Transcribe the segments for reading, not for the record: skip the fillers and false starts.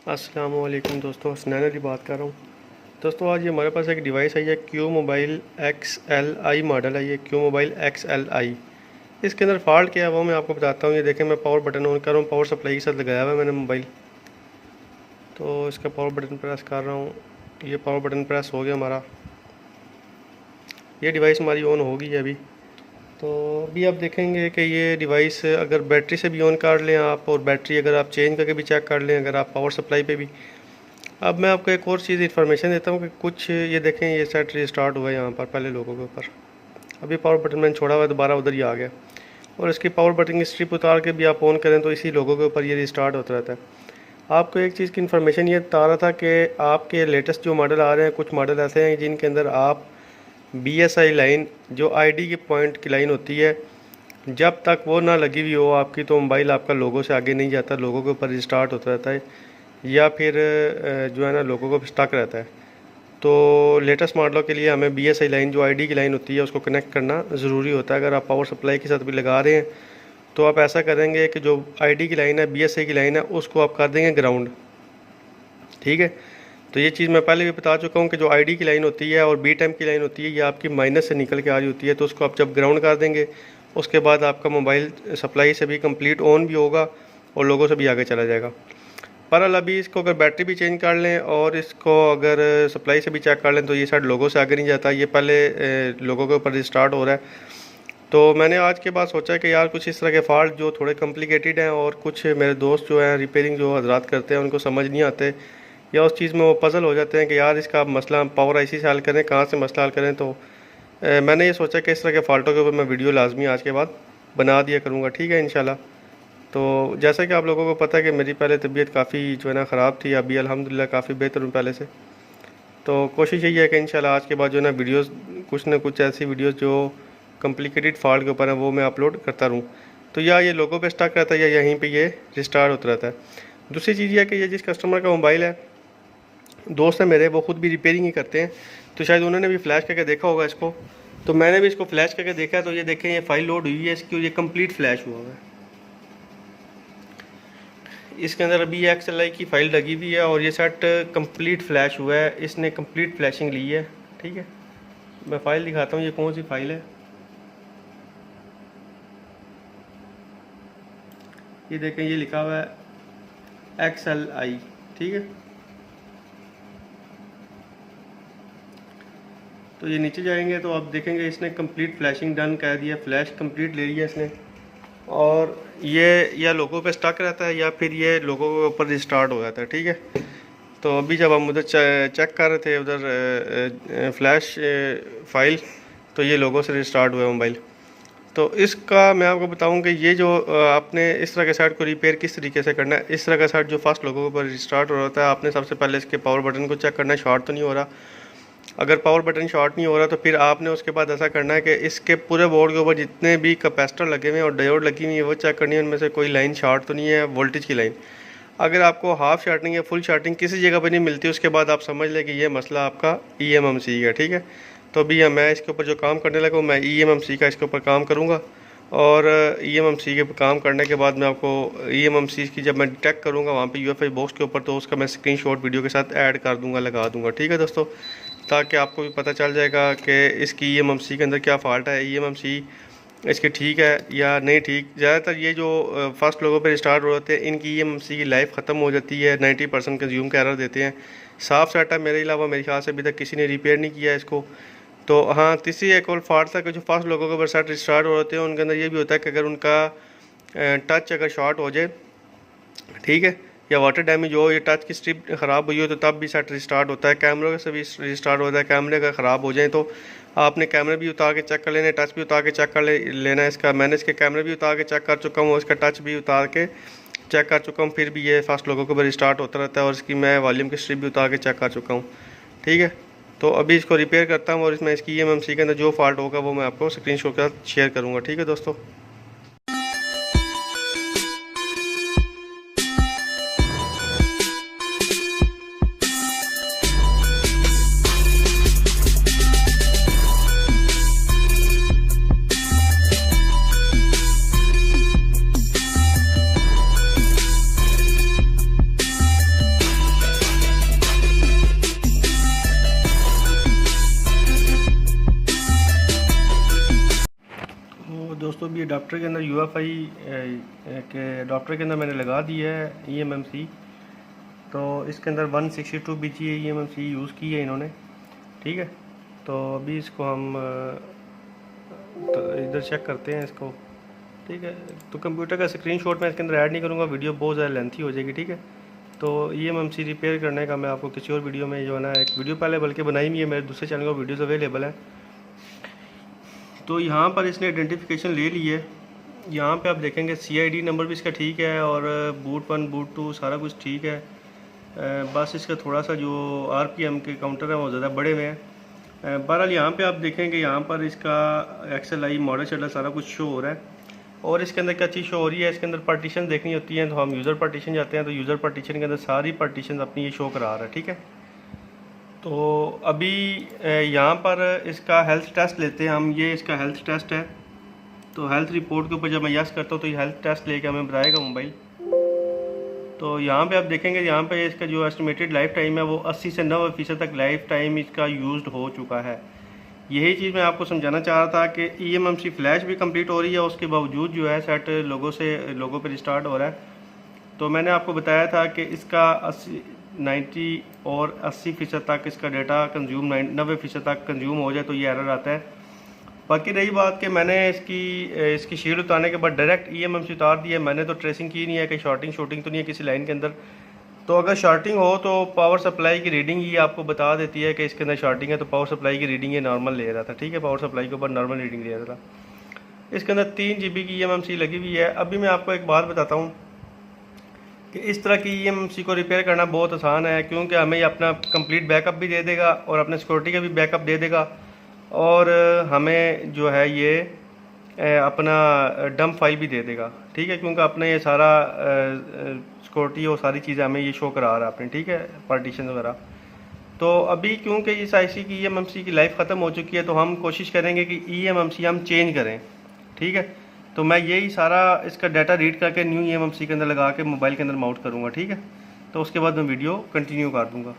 अस्सलाम वालेकुम दोस्तों, हसनैन अली बात कर रहा हूँ। दोस्तों आज ये हमारे पास एक डिवाइस आई है, क्यू मोबाइल XLI मॉडल है। ये क्यू मोबाइल XLI। इसके अंदर फॉल्ट क्या है वो मैं आपको बताता हूँ। ये देखें, मैं पावर बटन ऑन कर रहा हूँ, पावर सप्लाई के साथ लगाया हुआ है मैंने मोबाइल। तो इसका पावर बटन प्रेस कर रहा हूँ, ये पावर बटन प्रेस हो गया हमारा। ये डिवाइस हमारी ऑन होगी है अभी। तो अभी आप देखेंगे कि ये डिवाइस अगर बैटरी से भी ऑन कर लें आप, और बैटरी अगर आप चेंज करके भी चेक कर लें, अगर आप पावर सप्लाई पे भी। अब मैं आपको एक और चीज़ इन्फॉर्मेशन देता हूँ कि कुछ ये देखें, ये सेट रिस्टार्ट हुआ है यहाँ पर पहले लोगों के ऊपर। अभी पावर बटन मैंने छोड़ा हुआ है, दोबारा उधर ही आ गया। और इसकी पावर बटन की स्ट्रिप उतार के भी आप ऑन करें तो इसी लोगों के ऊपर ये रिस्टार्ट होता रहता है। आपको एक चीज़ की इन्फॉर्मेशन ये बता रहा था कि आपके लेटेस्ट जो मॉडल आ रहे हैं, कुछ मॉडल ऐसे हैं जिनके अंदर आप BSI लाइन, जो ID के पॉइंट की लाइन होती है, जब तक वो ना लगी हुई हो आपकी, तो मोबाइल आपका लोगों से आगे नहीं जाता, लोगों के ऊपर रिस्टार्ट होता रहता है, या फिर जो है ना लोगों को स्टक रहता है। तो लेटेस्ट मॉडलों के लिए हमें BSI लाइन, जो ID की लाइन होती है, उसको कनेक्ट करना ज़रूरी होता है। अगर आप पावर सप्लाई के साथ भी लगा रहे हैं तो आप ऐसा करेंगे कि जो ID की लाइन है, BSI की लाइन है, उसको आप कर देंगे ग्राउंड। ठीक है, तो ये चीज़ मैं पहले भी बता चुका हूँ कि जो ID की लाइन होती है और B टाइम की लाइन होती है, ये आपकी माइनस से निकल के आ रही होती है। तो उसको आप जब ग्राउंड कर देंगे, उसके बाद आपका मोबाइल सप्लाई से भी कंप्लीट ऑन भी होगा और लोगों से भी आगे चला जाएगा। पर अभी इसको अगर बैटरी भी चेंज कर लें और इसको अगर सप्लाई से भी चेक कर लें तो ये शायद लोगों से आगे नहीं जाता, ये पहले लोगों के ऊपर रिस्टार्ट हो रहा है। तो मैंने आज के बाद सोचा कि यार कुछ इस तरह के फॉल्ट जो थोड़े कॉम्प्लिकेटेड हैं, और कुछ मेरे दोस्त जो हैं रिपेयरिंग जो हजरात करते हैं उनको समझ नहीं आते, या उस चीज़ में वो पज़ल हो जाते हैं कि यार इसका मसला पावर IC से हल करें, कहाँ से मसला हल करें। तो मैंने ये सोचा कि इस तरह के फ़ाल्टों के ऊपर मैं वीडियो लाजमी आज के बाद बना दिया करूँगा। ठीक है इंशाल्लाह। तो जैसा कि आप लोगों को पता है कि मेरी पहले तबीयत काफ़ी जो है ना ख़राब थी, अभी अल्हम्दुलिल्लाह काफ़ी बेहतर हूँ पहले से। तो कोशिश यही है कि इंशाल्लाह आज के बाद जो है ना वीडियोस, कुछ ना कुछ ऐसी वीडियोस जो कॉम्प्लिकेटेड फॉल्ट के ऊपर है वो मैं अपलोड करता रहूँ। तो या ये लोगों पे स्टक रहता है या यहीं पे ये रिस्टार्ट होता रहता है। दूसरी चीज़ ये है कि ये जिस कस्टमर का मोबाइल है, दोस्त है मेरे, वो ख़ुद भी रिपेयरिंग ही करते हैं, तो शायद उन्होंने भी फ्लैश करके देखा होगा इसको। तो मैंने भी इसको फ्लैश करके देखा है। तो ये देखें, ये फाइल लोड हुई है इसकी और ये कंप्लीट फ्लैश हुआ है। इसके अंदर अभी XLI की फ़ाइल लगी हुई है और ये सेट कंप्लीट फ्लैश हुआ है, इसने कंप्लीट फ्लैशिंग ली है। ठीक है, मैं फ़ाइल दिखाता हूँ ये कौन सी फ़ाइल है। ये देखें, ये लिखा हुआ है XLI। ठीक है, तो ये नीचे जाएंगे तो आप देखेंगे इसने कंप्लीट फ्लैशिंग डन कह दिया, फ्लैश कंप्लीट ले लिया इसने। और ये या लोगों पे स्टक रहता है या फिर ये लोगों के ऊपर रिस्टार्ट हो जाता है। ठीक है, तो अभी जब हम उधर चेक कर रहे थे उधर फ्लैश फाइल, तो ये लोगों से रिस्टार्ट हुआ मोबाइल। तो इसका मैं आपको बताऊं कि ये जो आपने इस तरह के सेट को रिपेयर किस तरीके से करना है। इस तरह का सेट जो फर्स्ट लोगों के ऊपर रिस्टार्ट हो रहा है, आपने सबसे पहले इसके पावर बटन को चेक करना है, शॉर्ट तो नहीं हो रहा। अगर पावर बटन शॉर्ट नहीं हो रहा तो फिर आपने उसके बाद ऐसा करना है कि इसके पूरे बोर्ड के ऊपर जितने भी कैपेसिटर लगे हुए हैं और डायोड लगी हुई है वो चेक करनी है, उनमें से कोई लाइन शॉर्ट तो नहीं है, वोल्टेज की लाइन। अगर आपको हाफ शार्टिंग या फुल शार्टिंग किसी जगह पर नहीं मिलती, उसके बाद आप समझ लें कि ये मसला आपका EMMC का। ठीक है, तो अभी मैं इसके ऊपर जो काम करने लगा हूँ, मैं EMMC का इसके ऊपर काम करूँगा। और EMMC के काम करने के बाद मैं आपको EMMC की जब मैं डिटेक्ट करूँगा वहाँ पे UFI बॉक्स के ऊपर, तो उसका मैं स्क्रीनशॉट वीडियो के साथ ऐड कर दूँगा, लगा दूँगा। ठीक है दोस्तों, ताकि आपको भी पता चल जाएगा कि इसकी EMMC के अंदर क्या फ़ाल्ट है, EMMC इसकी ठीक है या नहीं ठीक। ज़्यादातर ये जो फर्स्ट लोगों पे रिस्टार्ट हो जाते हैं, इनकी EMMC की लाइफ ख़त्म हो जाती है, 90% कंज्यूम का एरर देते हैं। साफ सेट है, मेरे अलावा मेरे ख्याल से अभी तक किसी ने रिपेयर नहीं किया इसको। तो हाँ, तीसरी एक और फॉल्ट था कि जो फर्स्ट लोगों के ऊपर सेट रिस्टार्ट हो जाते हैं उनके अंदर ये भी होता है कि अगर उनका टच अगर शॉर्ट हो जाए, ठीक है, या वाटर डैमेज हो, या टच की स्ट्रिप ख़राब हुई हो, तो तब भी सेट रिस्टार्ट होता है। कैमरे से भी रिस्टार्ट होता है। कैमरे अगर ख़राब हो जाए तो आपने कैमरे भी उतार के चेक कर लेना, टच भी उतार के चेक कर लेना है इसका। मैंने इसके कैमरे भी उतार के चेक कर चुका हूँ, इसका टच भी उतार के चेक कर चुका हूँ, फिर भी ये फर्स्ट लोगों के ऊपर रिस्टार्ट होता रहता है। और इसकी मैं वॉल्यूम की स्ट्रिप भी उतार के चेक कर चुका हूँ। ठीक है, तो अभी इसको रिपेयर करता हूँ और इसमें इसकी EMMC के अंदर जो फॉल्ट होगा वो मैं आपको स्क्रीनशॉट के साथ शेयर करूँगा। ठीक है दोस्तों। ये अडाप्टर के अंदर यूएफआई के अडाप्टर के अंदर मैंने लगा दिया है eMMC। तो इसके अंदर 162 BGA eMMC यूज़ की है इन्होंने, ठीक है। तो अभी इसको हम तो इधर चेक करते हैं इसको, ठीक है। तो कंप्यूटर का स्क्रीनशॉट मैं इसके अंदर ऐड नहीं करूँगा, वीडियो बहुत ज़्यादा लेंथी हो जाएगी, ठीक है। तो eMMC रिपेयर करने का मैं आपको किसी और वीडियो में जो है ना, एक वीडियो पहले बल्कि बनाई हुई है, मेरे दूसरे चैनल पर वीडियोज़ अवेलेबल है। तो यहाँ पर इसने आइडेंटिफिकेशन ले ली है। यहाँ पे आप देखेंगे CID नंबर भी इसका ठीक है और बूट 1 बूट 2 सारा कुछ ठीक है। बस इसका थोड़ा सा जो RPM के काउंटर है वो ज़्यादा बड़े हुए हैं। बहरहाल यहाँ पे आप देखेंगे यहाँ पर इसका XLI मॉडल शेडल सारा कुछ शो हो रहा है। और इसके अंदर क्या चीज़ शो हो रही है, इसके अंदर पार्टीशन देखनी होती है। तो हम यूज़र पार्टीशन जाते हैं, तो यूज़र पार्टीशन के अंदर सारी पार्टीशन अपनी ये शो करा रहा है, ठीक है। तो अभी यहाँ पर इसका हेल्थ टेस्ट लेते हैं हम। ये इसका हेल्थ टेस्ट है। तो हेल्थ रिपोर्ट के ऊपर जब मैं यस करता हूँ तो ये हेल्थ टेस्ट लेके हमें बताएगा मोबाइल। तो यहाँ पे आप देखेंगे यहाँ पे इसका जो एस्टिमेटेड लाइफ टाइम है वो 80 से 90% तक लाइफ टाइम इसका यूज्ड हो चुका है। यही चीज़ मैं आपको समझाना चाह रहा था कि eMMC फ्लैश भी कंप्लीट हो रही है, उसके बावजूद जो है सेट लोगो पे रिस्टार्ट हो रहा है। तो मैंने आपको बताया था कि इसका 90 और 80% तक इसका डेटा कंज्यूम 90% तक कंज्यूम हो जाए तो ये एरर आता है। बाकी रही बात कि मैंने इसकी शीट उतारने के बाद डायरेक्ट eMMC उतार दी है। मैंने तो ट्रेसिंग की नहीं है कि शॉर्टिंग तो नहीं है किसी लाइन के अंदर। तो अगर शॉर्टिंग हो तो पावर सप्लाई की रीडिंग ही आपको बता देती है कि इसके अंदर शॉर्टिंग है। तो पावर सप्लाई की रीडिंग ये नॉर्मल ले रहा था, ठीक है। पावर सप्लाई के ऊपर नॉर्मल रीडिंग ले रहा था। इसके अंदर 3 GB की eMMC लगी हुई है। अभी मैं आपको एक बात बताता हूँ कि इस तरह की eMMC को रिपेयर करना बहुत आसान है, क्योंकि हमें ये अपना कंप्लीट बैकअप भी दे देगा और अपने सिक्योरिटी का भी बैकअप दे देगा। और हमें जो है ये अपना डंप फाइल भी दे देगा, ठीक है। क्योंकि अपने ये सारा सिक्योरिटी और सारी चीज़ें हमें ये शो करा रहा है अपने, ठीक है, पार्टीशन वगैरह। तो अभी क्योंकि इस IC की eMMC की लाइफ ख़त्म हो चुकी है तो हम कोशिश करेंगे कि eMMC हम चेंज करें, ठीक है। तो मैं यही सारा इसका डाटा रीड करके न्यू eMMC के अंदर लगा के मोबाइल के अंदर माउंट करूँगा, ठीक है। तो उसके बाद मैं वीडियो कंटिन्यू कर दूँगा।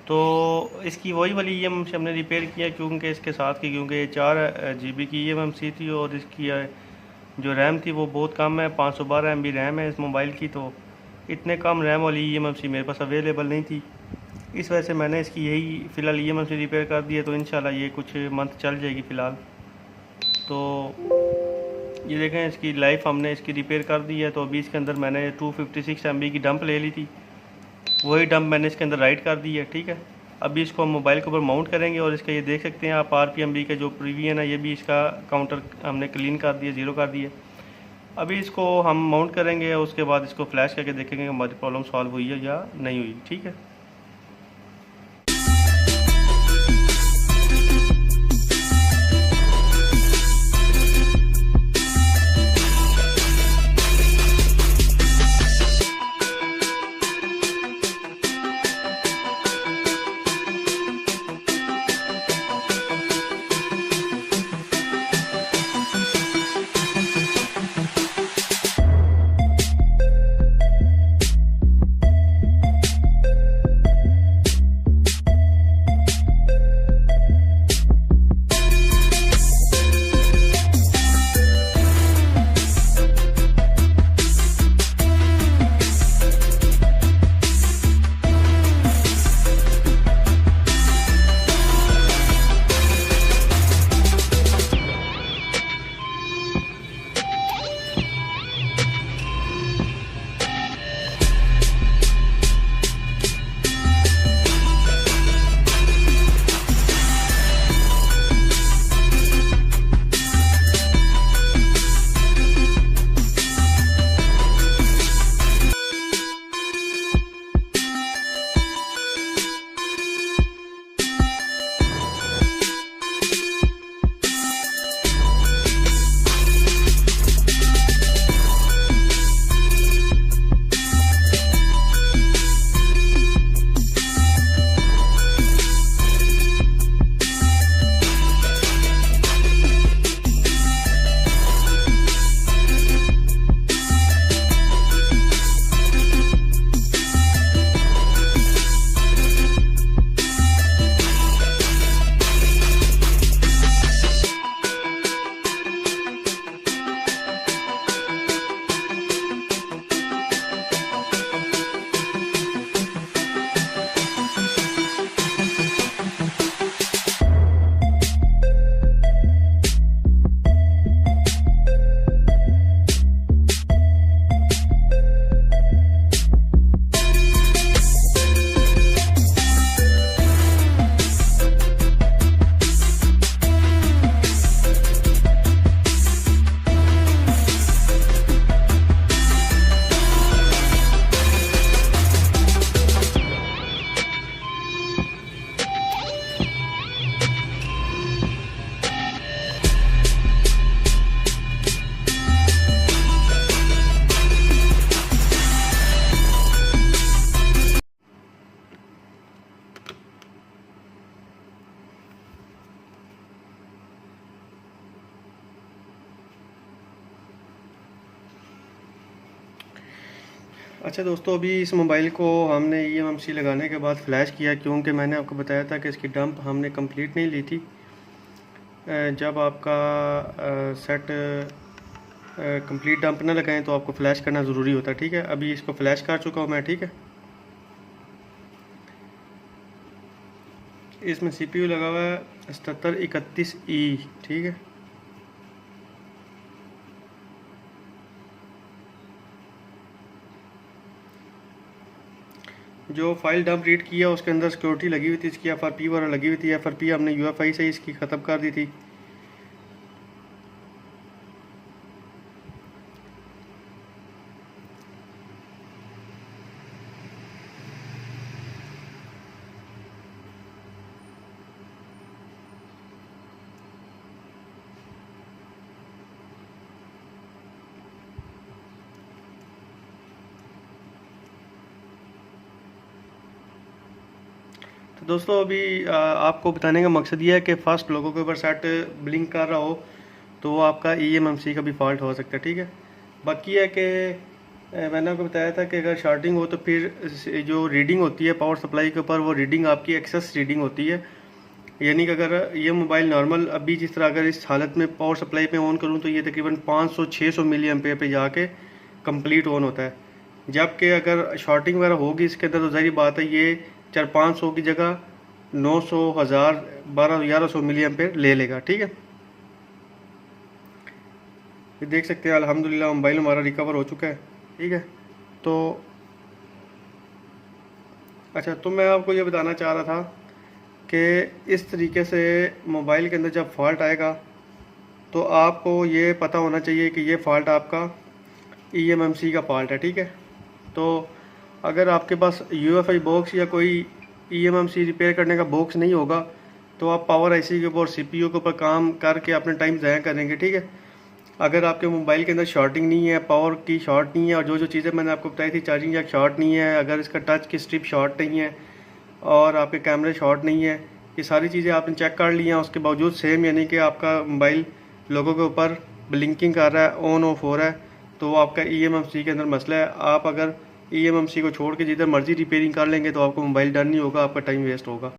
तो इसकी वही वाली eMMC हमने रिपेयर किया क्योंकि इसके साथ की, क्योंकि 4 GB की eMMC थी और इसकी जो रैम थी वो बहुत कम है, 512 MB रैम है इस मोबाइल की। तो इतने कम रैम वाली eMMC मेरे पास अवेलेबल नहीं थी, इस वजह से मैंने इसकी यही फ़िलहाल eMMC रिपेयर कर दी है। तो इंशाल्लाह ये कुछ मंथ चल जाएगी फ़िलहाल। तो ये देखें इसकी लाइफ हमने इसकी रिपेयर कर दी है। तो अभी इसके अंदर मैंने 256 MB की डंप ले ली थी, वही डंप मैंने इसके अंदर राइट कर दी है, ठीक है। अभी इसको हम मोबाइल के ऊपर माउंट करेंगे और इसका ये देख सकते हैं आप RPM का जो प्रीवियन है ये भी इसका काउंटर हमने क्लीन कर दिया, 0 कर दिया। अभी इसको हम माउंट करेंगे और उसके बाद इसको फ्लैश करके देखेंगे हमारी प्रॉब्लम सॉल्व हुई है या नहीं हुई, ठीक है। अच्छा दोस्तों, अभी इस मोबाइल को हमने eMMC लगाने के बाद फ़्लैश किया, क्योंकि मैंने आपको बताया था कि इसकी डंप हमने कंप्लीट नहीं ली थी। जब आपका सेट कंप्लीट डंप ना लगाएं तो आपको फ़्लैश करना ज़रूरी होता है। ठीक है, अभी इसको फ़्लैश कर चुका हूँ मैं। ठीक है, इसमें CPU लगा हुआ है 7731E। ठीक है, जो फाइल डंप रीड किया उसके अंदर सिक्योरिटी लगी हुई थी, इसकी FRP वगैरह लगी हुई थी। FRP हमने UEFI से इसकी ख़त्म कर दी थी। तो दोस्तों, अभी आपको बताने का मकसद ये है कि फ़र्स्ट लोगों के ऊपर सेट ब्लिंक कर रहा हो तो वो आपका eMMC का भी फॉल्ट हो सकता है। ठीक है, बाकी है कि मैंने आपको बताया था कि अगर शॉर्टिंग हो तो फिर जो रीडिंग होती है पावर सप्लाई के ऊपर, वो रीडिंग आपकी एक्सेस रीडिंग होती है। यानी कि अगर ये मोबाइल नॉर्मल अभी जिस तरह अगर इस हालत में पावर सप्लाई पे ऑन करूँ तो ये तकरीबन 500-600 मिली एम्पेयर पे जाके कंप्लीट ऑन होता है। जबकि अगर शॉर्टिंग वगैरह होगी इसके अंदर तो ज़ाहिर बात है ये 400-500 की जगह 900, 1000, 1200-1100 मिली एम्पेयर ले लेगा। ठीक है, ये देख सकते हैं अल्हम्दुलिल्लाह मोबाइल हमारा रिकवर हो चुका है। ठीक है, तो अच्छा, तो मैं आपको ये बताना चाह रहा था कि इस तरीके से मोबाइल के अंदर जब फॉल्ट आएगा तो आपको ये पता होना चाहिए कि ये फ़ॉल्ट आपका eMMC का फ़ॉल्ट है। ठीक है, तो अगर आपके पास UEFI बॉक्स या कोई eMMC रिपेयर करने का बॉक्स नहीं होगा तो आप पावर IC के ऊपर CPU के ऊपर काम करके अपना टाइम ज़ाया करेंगे। ठीक है, अगर आपके मोबाइल के अंदर शॉर्टिंग नहीं है, पावर की शॉर्ट नहीं है, और जो जो चीज़ें मैंने आपको बताई थी, चार्जिंग जैक शॉर्ट नहीं है, अगर इसका टच की स्ट्रिप शॉर्ट नहीं है और आपके कैमरे शॉर्ट नहीं है, ये सारी चीज़ें आपने चेक कर ली हैं, उसके बावजूद सेम यानी कि आपका मोबाइल लोगों के ऊपर ब्लिंकिंग कर रहा है, ऑन ऑफ हो रहा है, तो वो आपका eMMC के अंदर मसला है। आप अगर eMMC को छोड़ के जिधर मर्जी रिपेयरिंग कर लेंगे तो आपको मोबाइल डन नहीं होगा, आपका टाइम वेस्ट होगा।